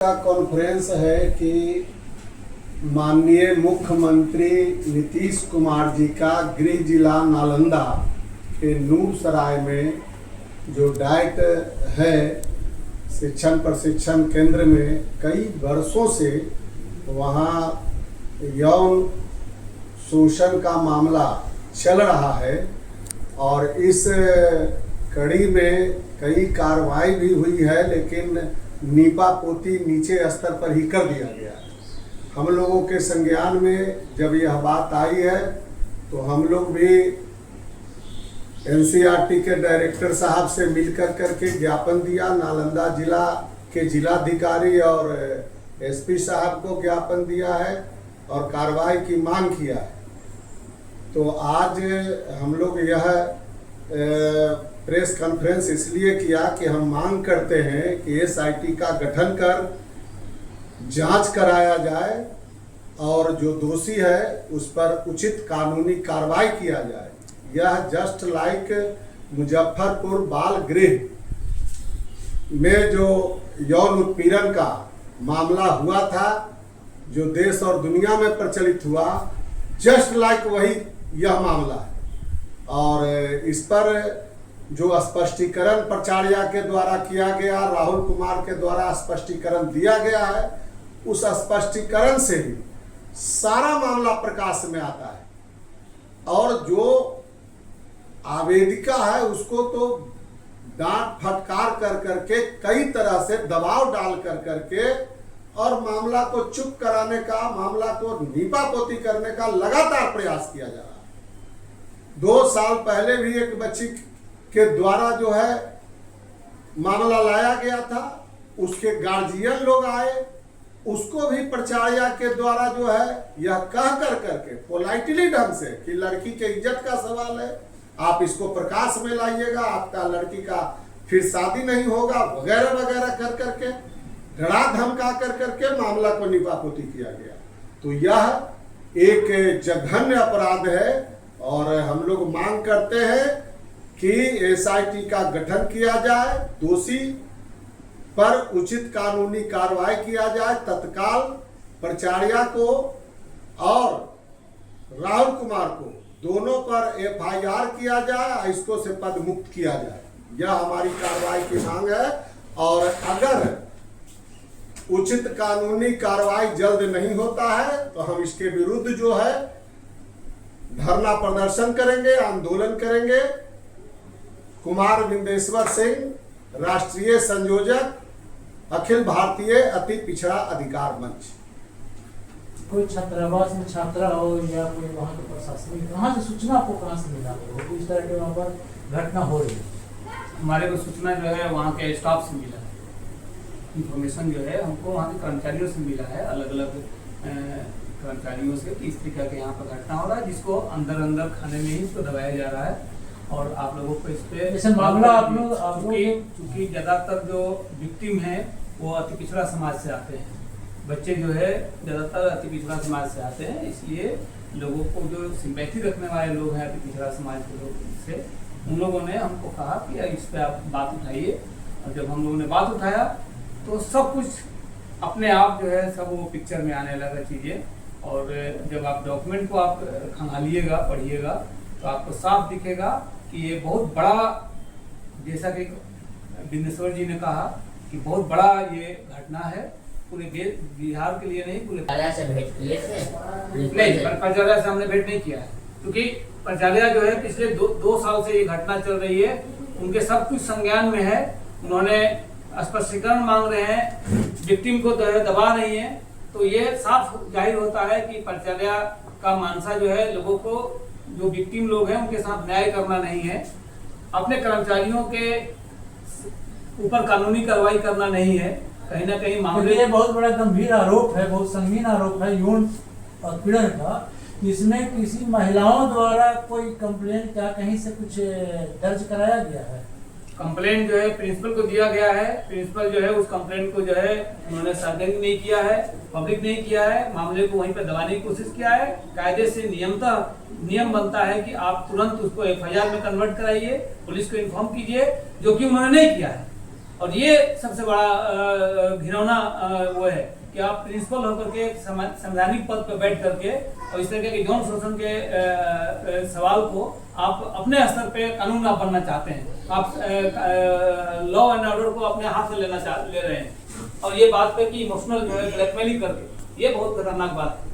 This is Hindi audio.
का कॉन्फ्रेंस है कि माननीय मुख्यमंत्री नीतीश कुमार जी का गृह जिला नालंदा के नूरसराय में जो डाइट है शिक्षण प्रशिक्षण केंद्र में कई वर्षों से वहाँ यौन शोषण का मामला चल रहा है और इस कड़ी में कई कार्रवाई भी हुई है, लेकिन नीपा पोती नीचे स्तर पर ही कर दिया गया है। हम लोगों के संज्ञान में जब यह बात आई है तो हम लोग भी एनसीईआरटी के डायरेक्टर साहब से मिलकर करके ज्ञापन दिया, नालंदा जिला के जिलाधिकारी और एसपी साहब को ज्ञापन दिया है और कार्रवाई की मांग किया है। तो आज हम लोग यह प्रेस कॉन्फ्रेंस इसलिए किया कि हम मांग करते हैं कि एसआईटी का गठन कर जांच कराया जाए और जो दोषी है उस पर उचित कानूनी कार्रवाई किया जाए। यह जस्ट लाइक मुजफ्फरपुर बाल गृह में जो यौन उत्पीड़न का मामला हुआ था, जो देश और दुनिया में प्रचलित हुआ, जस्ट लाइक वही यह मामला है। और इस पर जो स्पष्टीकरण प्राचार्य के द्वारा किया गया, राहुल कुमार के द्वारा स्पष्टीकरण दिया गया है, उस स्पष्टीकरण से ही सारा मामला प्रकाश में आता है। और जो आवेदिका है उसको तो डांट फटकार कर करके कई तरह से दबाव डाल कर करके और मामला को चुप कराने का, मामला को नीपापोती करने का लगातार प्रयास किया जा रहा है। 2 साल पहले भी एक बच्ची के द्वारा जो है मामला लाया गया था, उसके गार्जियन लोग आए, उसको भी प्राचार्य के द्वारा जो है यह कह कर करके पोलाइटली ढंग से कि लड़की के इज्जत का सवाल है, आप इसको प्रकाश में लाइएगा, आपका लड़की का फिर शादी नहीं होगा वगैरह वगैरह कर करके डरा धमका कर करके मामला को निपापोती किया गया। तो यह एक जघन्य अपराध है और हम लोग मांग करते हैं कि एसआईटी का गठन किया जाए, दोषी पर उचित कानूनी कार्रवाई किया जाए, तत्काल प्राचार्य को और राहुल कुमार को दोनों पर एफआईआर किया जाए, इसको से पद मुक्त किया जाए। यह हमारी कार्रवाई की मांग है और अगर उचित कानूनी कार्रवाई जल्द नहीं होता है तो हम इसके विरुद्ध जो है धरना प्रदर्शन करेंगे, आंदोलन करेंगे। कुमार विंदेश्वर सिंह, राष्ट्रीय संयोजक, अखिल भारतीय अति पिछड़ा अधिकार मंच। कोई छात्रावास में छात्रा हो या कोई वहाँ के प्रशासनिक, कहाँ से सूचना आपको कहाँ से मिला हो इस तरह के वहाँ पर घटना हो रही है? हमारे को सूचना जो है वहाँ के स्टाफ से मिला है, इंफॉर्मेशन जो है हमको वहाँ के कर्मचारियों से मिला है, अलग अलग कर्मचारियों से कि इस तरीके के यहाँ पर घटना हो रहा है, जिसको अंदर अंदर खाने में ही इसको दबाया जा रहा है। और आप लोगों को इस पे जैसे मामला आप लोग चूँकि ज़्यादातर जो विक्टिम है वो अति पिछड़ा समाज से आते हैं, बच्चे जो है ज़्यादातर अति पिछड़ा समाज से आते हैं, इसलिए लोगों को जो सिंपैथी रखने वाले लोग हैं अति पिछड़ा समाज के लोग से, उन लोगों ने हमको कहा कि इस पर आप बात उठाइए। और जब हम लोगों ने बात उठाया तो सब कुछ अपने आप जो है सब वो पिक्चर में आने लगा चीज़ें। और जब आप डॉक्यूमेंट को आप खंगालिएगा, पढ़िएगा, तो आपको साफ दिखेगा कि ये बहुत बड़ा, जैसा कि विंदेश्वर जी ने कहा कि बहुत बड़ा ये घटना है, पूरे बिहार के लिए नहीं, पूरे प्राचार्य से भेंट किए थे? नहीं, प्राचार्य से हमने भेंट नहीं किया है, क्योंकि प्राचार्य जो है पिछले 2 साल से ये घटना चल रही है, उनके सब कुछ संज्ञान में है, उन्होंने स्पष्टीकरण मांग रहे हैं, विक्टिम को दबा नहीं है। तो ये साफ जाहिर होता है कि प्राचार्य का मानसा जो है लोगों को, जो विक्टिम लोग हैं उनके साथ न्याय करना नहीं है, अपने कर्मचारियों के ऊपर कानूनी कार्रवाई करना नहीं है। कहीं ना कहीं मामले, ये बहुत बड़ा गंभीर आरोप है, बहुत संगीन आरोप है यौन उत्पीड़न का। इसमें किसी महिलाओं द्वारा कोई कंप्लेंट क्या कहीं से कुछ दर्ज कराया गया है? कंप्लेंट जो है प्रिंसिपल को दिया गया है, प्रिंसिपल जो है उस कंप्लेंट को जो है उन्होंने सार्वजनिक नहीं किया है, पब्लिक नहीं किया है, मामले को वहीं पर दबाने की कोशिश किया है। कायदे से नियम बनता है कि आप तुरंत उसको एफआईआर में कन्वर्ट कराइए, पुलिस को इन्फॉर्म कीजिए, जो कि उन्होंने नहीं किया है। और ये सबसे बड़ा घिनौना वो है कि आप प्रिंसिपल होकर के संवैधानिक पद पर बैठ करके और इस तरह के यौन शोषण के सवाल को आप अपने स्तर पे कानून आप बनना चाहते हैं, आप लॉ एंड ऑर्डर को अपने हाथ में ले रहे हैं। और ये बात पे कि इमोशनल जो है ब्लैकमेलिंग करके, ये बहुत खतरनाक बात है।